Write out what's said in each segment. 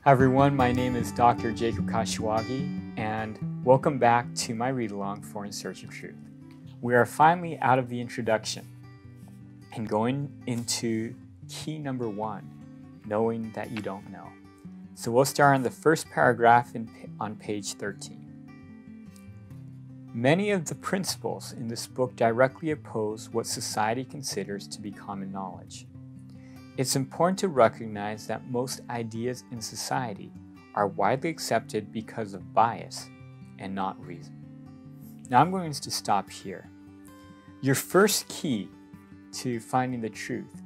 Hi everyone, my name is Dr. Jacob Kashiwagi, and welcome back to my read-along for In Search of Truth. We are finally out of the introduction and going into key number 1, knowing that you don't know. So we'll start on the first paragraph on page 13. Many of the principles in this book directly oppose what society considers to be common knowledge. It's important to recognize that most ideas in society are widely accepted because of bias and not reason. Now I'm going to stop here. Your first key to finding the truth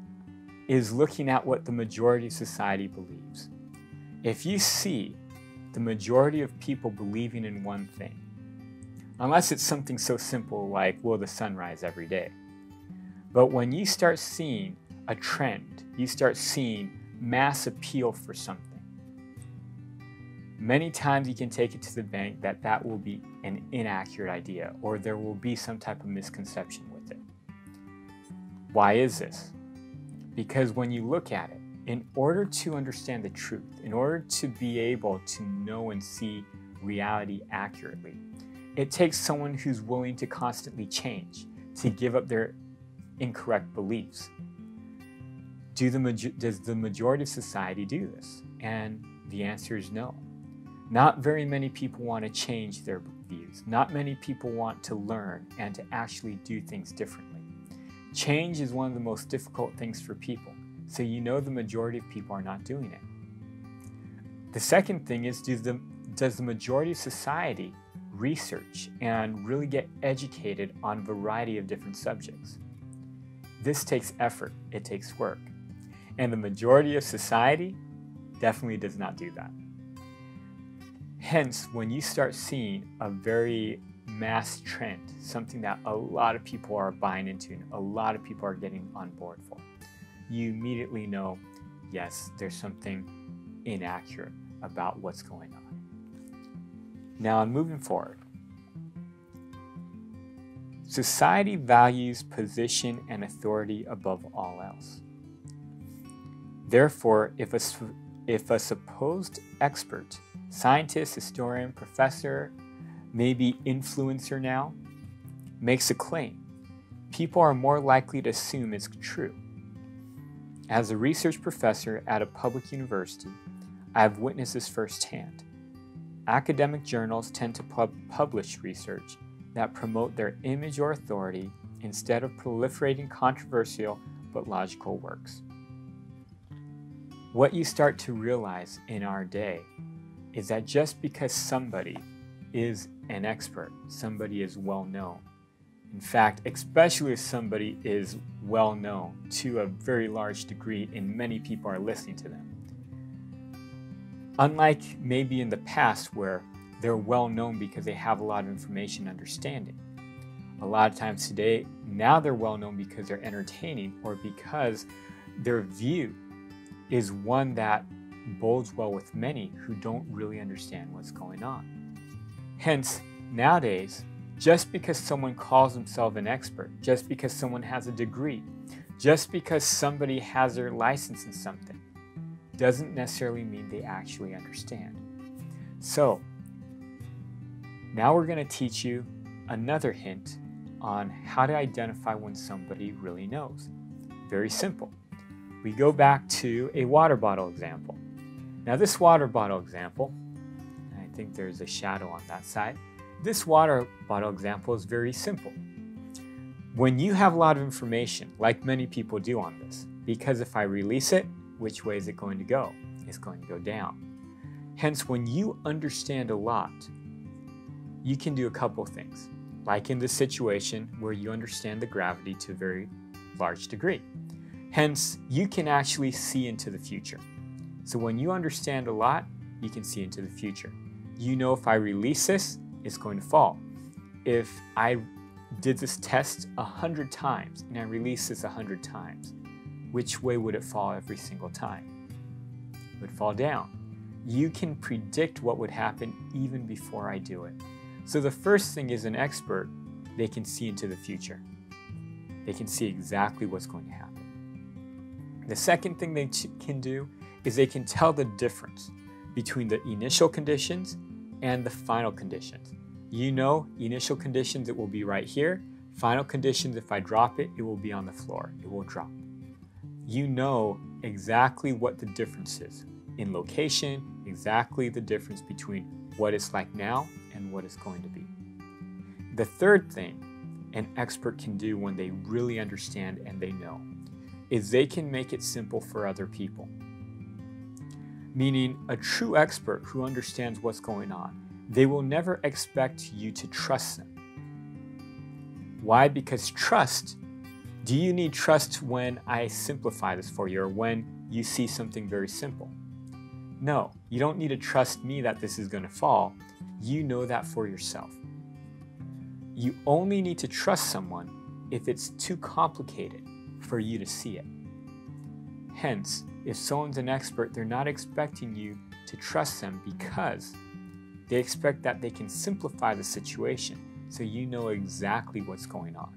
is looking at what the majority of society believes. If you see the majority of people believing in one thing, unless it's something so simple like, will the sun rise every day? But when you start seeing a trend, you start seeing mass appeal for something, many times you can take it to the bank that that will be an inaccurate idea or there will be some type of misconception with it. Why is this? Because when you look at it, in order to understand the truth, in order to be able to know and see reality accurately, it takes someone who's willing to constantly change, to give up their incorrect beliefs. Does the majority of society do this? And the answer is no. Not very many people want to change their views. Not many people want to learn and to actually do things differently. Change is one of the most difficult things for people, so you know the majority of people are not doing it. The second thing is, does the majority of society research and really get educated on a variety of different subjects? This takes effort, it takes work. And the majority of society definitely does not do that. Hence, when you start seeing a very mass trend, something that a lot of people are buying into and a lot of people are getting on board for, you immediately know, yes, there's something inaccurate about what's going on. Now, moving forward. Society values position and authority above all else. Therefore, if a supposed expert, scientist, historian, professor, maybe influencer now, makes a claim, people are more likely to assume it's true. As a research professor at a public university, I have witnessed this firsthand. Academic journals tend to publish research that promote their image or authority instead of proliferating controversial but logical works. What you start to realize in our day is that just because somebody is an expert, somebody is well known, in fact, especially if somebody is well known to a very large degree and many people are listening to them. Unlike maybe in the past where they're well known because they have a lot of information and understanding. A lot of times today, now they're well known because they're entertaining or because their view is one that bodes well with many who don't really understand what's going on. Hence, nowadays, just because someone calls themselves an expert, just because someone has a degree, just because somebody has their license in something, doesn't necessarily mean they actually understand. So, now we're going to teach you another hint on how to identify when somebody really knows. Very simple. We go back to a water bottle example. Now this water bottle example, I think there's a shadow on that side. This water bottle example is very simple. When you have a lot of information, like many people do on this, because if I release it, which way is it going to go? It's going to go down. Hence, when you understand a lot, you can do a couple things, like in this situation where you understand the gravity to a very large degree. Hence, you can actually see into the future. So when you understand a lot, you can see into the future. You know if I release this, it's going to fall. If I did this test 100 times and I release this 100 times, which way would it fall every single time? It would fall down. You can predict what would happen even before I do it. So the first thing is an expert, they can see into the future. They can see exactly what's going to happen. The second thing they can do is they can tell the difference between the initial conditions and the final conditions. You know, initial conditions, it will be right here. Final conditions, if I drop it, it will be on the floor. It will drop. You know exactly what the difference is in location, exactly the difference between what it's like now and what it's going to be. The third thing an expert can do when they really understand and they know is they can make it simple for other people. Meaning, a true expert who understands what's going on, they will never expect you to trust them. Why? Because trust, do you need trust when I simplify this for you or when you see something very simple? No, you don't need to trust me that this is going to fall. You know that for yourself. You only need to trust someone if it's too complicated for you to see it. Hence, if someone's an expert, they're not expecting you to trust them because they expect that they can simplify the situation so you know exactly what's going on.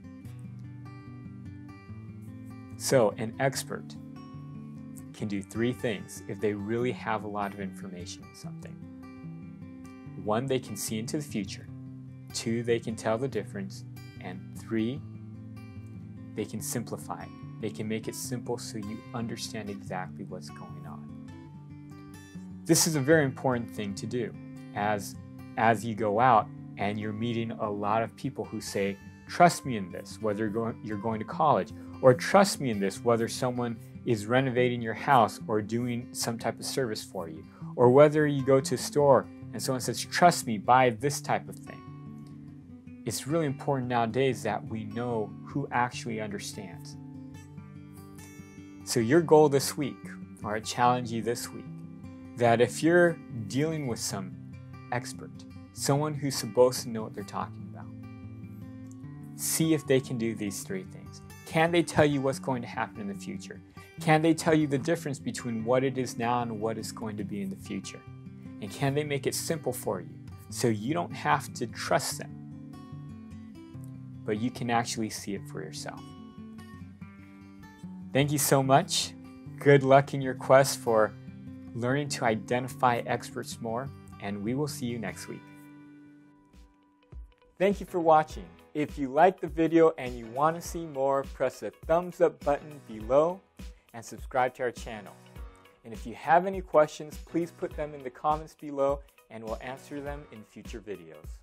So, an expert can do three things if they really have a lot of information on something. 1, they can see into the future. 2, they can tell the difference. And 3, they can simplify it. They can make it simple so you understand exactly what's going on. This is a very important thing to do as you go out and you're meeting a lot of people who say, trust me in this, whether you're going to college, or trust me in this, whether someone is renovating your house or doing some type of service for you, or whether you go to a store and someone says, trust me, buy this type of thing. It's really important nowadays that we know who actually understands. So your goal this week, or I challenge you this week, that if you're dealing with some expert, someone who's supposed to know what they're talking about, see if they can do these three things. Can they tell you what's going to happen in the future? Can they tell you the difference between what it is now and what it's going to be in the future? And can they make it simple for you so you don't have to trust them, but you can actually see it for yourself? Thank you so much. Good luck in your quest for learning to identify experts more, and we will see you next week. Thank you for watching. If you liked the video and you want to see more, press the thumbs up button below and subscribe to our channel. And if you have any questions, please put them in the comments below and we'll answer them in future videos.